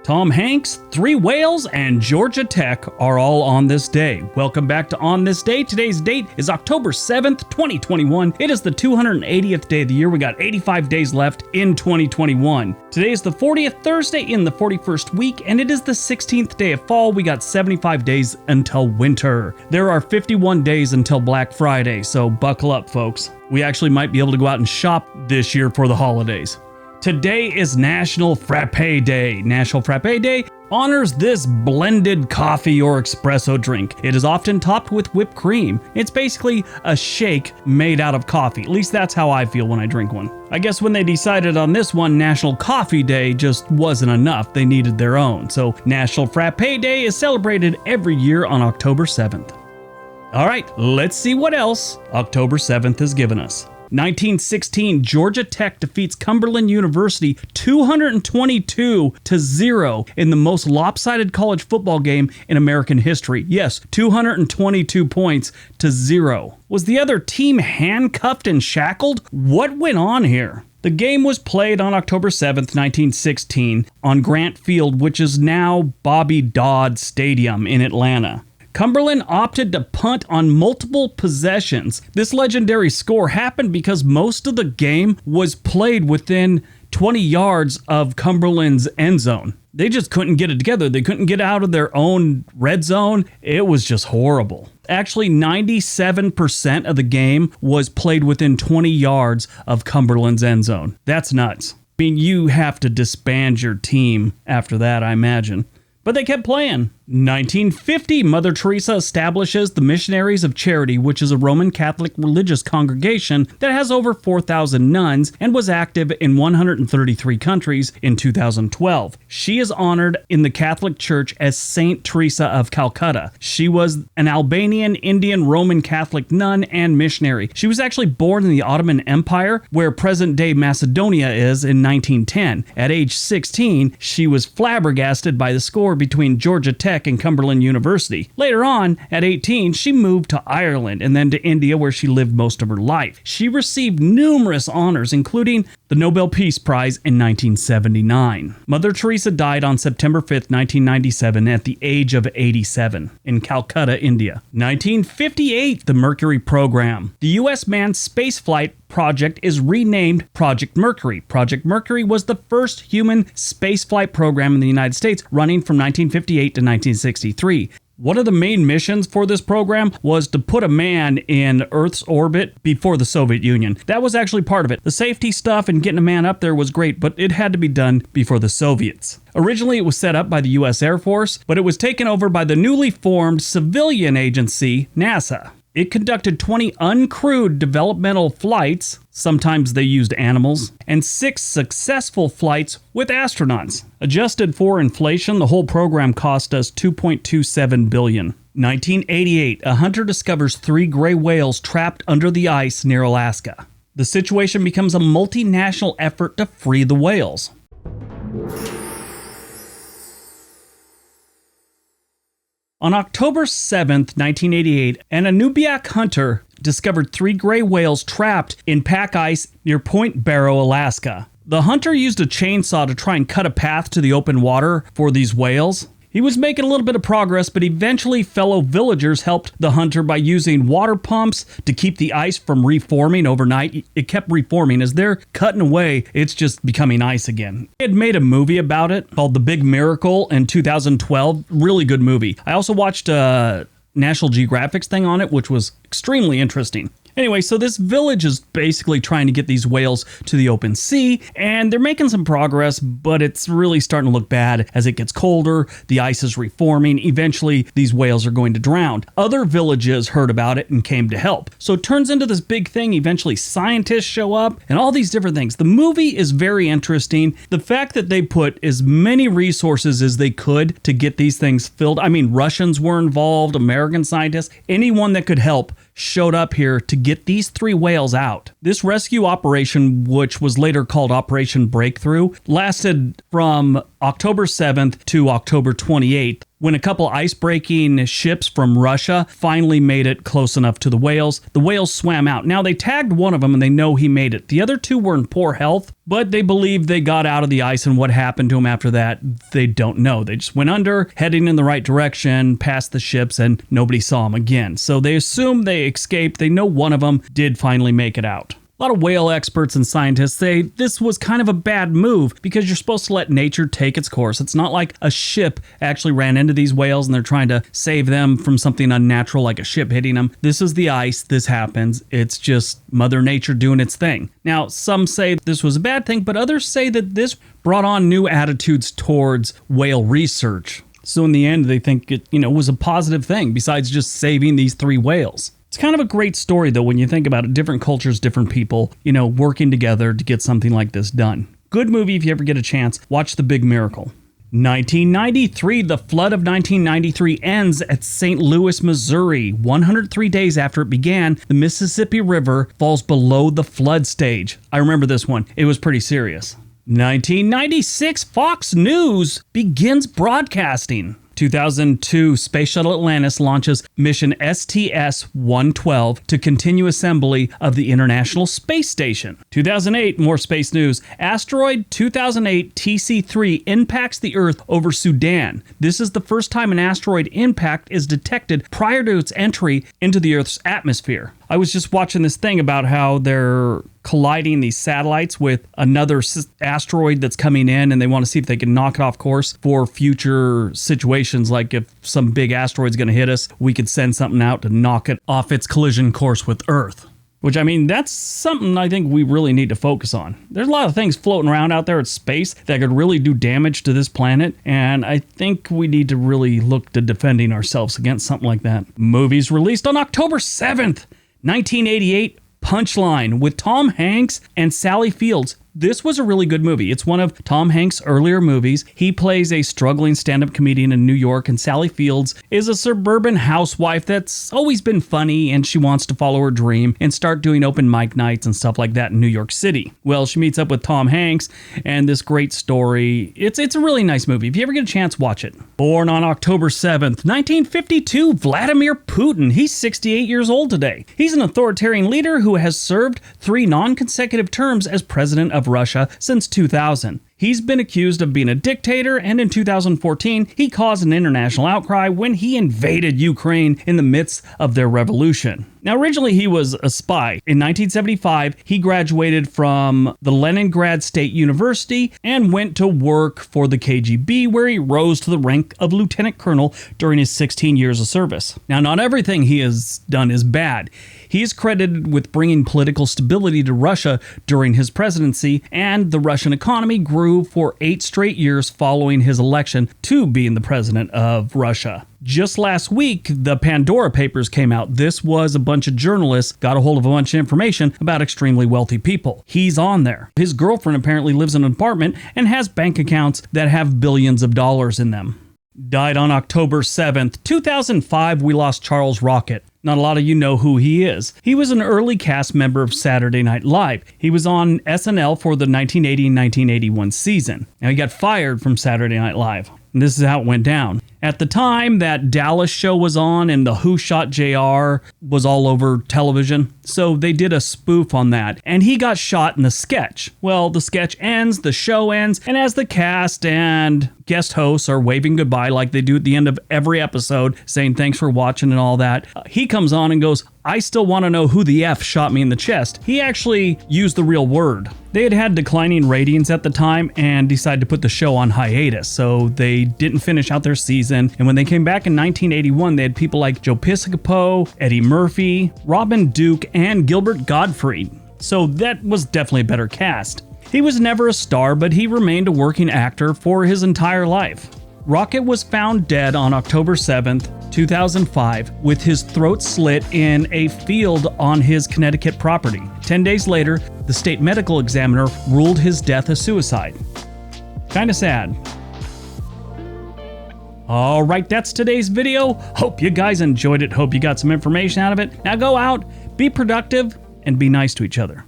Tom Hanks, 3 whales, and Georgia Tech are all on this day. Welcome back to On This Day. Today's date is October 7th, 2021. It is the 280th day of the year. We got 85 days left in 2021. Today is the 40th Thursday in the 41st week, and it is the 16th day of fall. We got 75 days until winter. There are 51 days until Black Friday, so buckle up, folks. We actually might be able to go out and shop this year for the holidays. Today is National Frappe Day. National Frappe Day honors this blended coffee or espresso drink. It is often topped with whipped cream. It's basically a shake made out of coffee. At least that's how I feel when I drink one. I guess when they decided on this one, National Coffee Day just wasn't enough. They needed their own. So National Frappe Day is celebrated every year on October 7th. All right, let's see what else October 7th has given us. 1916, Georgia Tech defeats Cumberland University 222-0 in the most lopsided college football game in American history. Yes, 222 points to 0. Was the other team handcuffed and shackled? What went on here? The game was played on October 7th, 1916 on Grant Field, which is now Bobby Dodd Stadium in Atlanta. Cumberland opted to punt on multiple possessions. This legendary score happened because most of the game was played within 20 yards of Cumberland's end zone. They just couldn't get it together. They couldn't get out of their own red zone. It was just horrible. Actually, 97% of the game was played within 20 yards of Cumberland's end zone. That's nuts. I mean, you have to disband your team after that, I imagine. But they kept playing. 1950, Mother Teresa establishes the Missionaries of Charity, which is a Roman Catholic religious congregation that has over 4,000 nuns and was active in 133 countries in 2012. She is honored in the Catholic Church as Saint Teresa of Calcutta. She was an Albanian Indian Roman Catholic nun and missionary. She was actually born in the Ottoman Empire, where present-day Macedonia is, in 1910. At age 16, she was flabbergasted by the score between Georgia Tech and Cumberland University. Later on, at 18, she moved to Ireland and then to India, where she lived most of her life. She received numerous honors, including the Nobel Peace Prize in 1979. Mother Teresa died on September 5th, 1997 at the age of 87 in Calcutta, India. 1958, the Mercury Program. The U.S. manned spaceflight project is renamed Project Mercury. Project Mercury was the first human spaceflight program in the United States, running from 1958 to 1963. One of the main missions for this program was to put a man in Earth's orbit before the Soviet Union. That was actually part of it. The safety stuff and getting a man up there was great, but it had to be done before the Soviets. Originally, it was set up by the U.S. Air Force, but it was taken over by the newly formed civilian agency, NASA. It conducted 20 uncrewed developmental flights, sometimes they used animals, and 6 successful flights with astronauts. Adjusted for inflation, the whole program cost us $2.27 billion. 1988, a hunter discovers 3 gray whales trapped under the ice near Alaska. The situation becomes a multinational effort to free the whales. On October 7th, 1988, an Anubiak hunter discovered 3 gray whales trapped in pack ice near Point Barrow, Alaska. The hunter used a chainsaw to try and cut a path to the open water for these whales. He was making a little bit of progress, but eventually fellow villagers helped the hunter by using water pumps to keep the ice from reforming overnight. It kept reforming. As they're cutting away, it's just becoming ice again. They had made a movie about it called The Big Miracle in 2012. Really good movie. I also watched a National Geographic's thing on it, which was extremely interesting. Anyway, so this village is basically trying to get these whales to the open sea, and they're making some progress, but it's really starting to look bad as it gets colder, the ice is reforming, eventually these whales are going to drown. Other villages heard about it and came to help. So it turns into this big thing, eventually scientists show up, and all these different things. The movie is very interesting. The fact that they put as many resources as they could to get these things filled, I mean, Russians were involved, American scientists, anyone that could help showed up here to get these 3 whales out. This rescue operation, which was later called Operation Breakthrough, lasted from October 7th to October 28th. when a couple ice-breaking ships from Russia finally made it close enough to the whales swam out. Now, they tagged one of them and they know he made it. The other two were in poor health, but they believe they got out of the ice, and what happened to them after that, they don't know. They just went under, heading in the right direction, past the ships, and nobody saw them again. So they assume they escaped. They know one of them did finally make it out. A lot of whale experts and scientists say this was kind of a bad move because you're supposed to let nature take its course. It's not like a ship actually ran into these whales and they're trying to save them from something unnatural like a ship hitting them. This is the ice. This happens. It's just Mother Nature doing its thing. Now, some say this was a bad thing, but others say that this brought on new attitudes towards whale research. So in the end, they think it, was a positive thing besides just saving these 3 whales. It's kind of a great story, though, when you think about it. Different cultures, different people, working together to get something like this done. Good movie if you ever get a chance. Watch The Big Miracle. 1993, the flood of 1993 ends at St. Louis, Missouri. 103 days after it began, the Mississippi River falls below the flood stage. I remember this one. It was pretty serious. 1996, Fox News begins broadcasting. 2002, Space Shuttle Atlantis launches mission STS-112 to continue assembly of the International Space Station. 2008, more space news. Asteroid 2008 TC3 impacts the Earth over Sudan. This is the first time an asteroid impact is detected prior to its entry into the Earth's atmosphere. I was just watching this thing about how they're colliding these satellites with another asteroid that's coming in, and they want to see if they can knock it off course for future situations. Like if some big asteroid's going to hit us, we could send something out to knock it off its collision course with Earth. Which, that's something I think we really need to focus on. There's a lot of things floating around out there in space that could really do damage to this planet, and I think we need to really look to defending ourselves against something like that. Movies released on October 7th, 1988, Punchline with Tom Hanks and Sally Fields. This was a really good movie. It's one of Tom Hanks' earlier movies. He plays a struggling stand-up comedian in New York, and Sally Fields is a suburban housewife that's always been funny, and she wants to follow her dream and start doing open mic nights and stuff like that in New York City. Well, she meets up with Tom Hanks, and this great story. It's a really nice movie. If you ever get a chance, watch it. Born on October 7th, 1952, Vladimir Putin. He's 68 years old today. He's an authoritarian leader who has served 3 non-consecutive terms as president of Russia since 2000. He's been accused of being a dictator, and in 2014, he caused an international outcry when he invaded Ukraine in the midst of their revolution. Now, originally he was a spy. In 1975, he graduated from the Leningrad State University and went to work for the KGB, where he rose to the rank of lieutenant colonel during his 16 years of service. Now, not everything he has done is bad. He is credited with bringing political stability to Russia during his presidency, and the Russian economy grew for 8 straight years following his election to being the president of Russia. Just last week, the Pandora Papers came out. This was a bunch of journalists got a hold of a bunch of information about extremely wealthy people. He's on there. His girlfriend apparently lives in an apartment and has bank accounts that have billions of dollars in them. Died on October 7th, 2005, we lost Charles Rocket. Not a lot of you know who he is. He was an early cast member of Saturday Night Live. He was on SNL for the 1980 and 1981 season. Now, he got fired from Saturday Night Live. And this is how it went down. At the time, that Dallas show was on and the Who Shot JR was all over television. So they did a spoof on that. And he got shot in the sketch. Well, the sketch ends, the show ends, and as the cast and guest hosts are waving goodbye like they do at the end of every episode, saying thanks for watching and all that, he comes on and goes, "I still want to know who the F shot me in the chest." He actually used the real word. They had declining ratings at the time and decided to put the show on hiatus, so they didn't finish out their season. And when they came back in 1981, they had people like Joe Piscopo, Eddie Murphy, Robin Duke, and Gilbert Gottfried. So that was definitely a better cast. He was never a star, but he remained a working actor for his entire life. Rocket was found dead on October 7th, 2005, with his throat slit in a field on his Connecticut property. 10 days later, the state medical examiner ruled his death a suicide. Kinda sad. Alright, that's today's video. Hope you guys enjoyed it. Hope you got some information out of it. Now go out, be productive, and be nice to each other.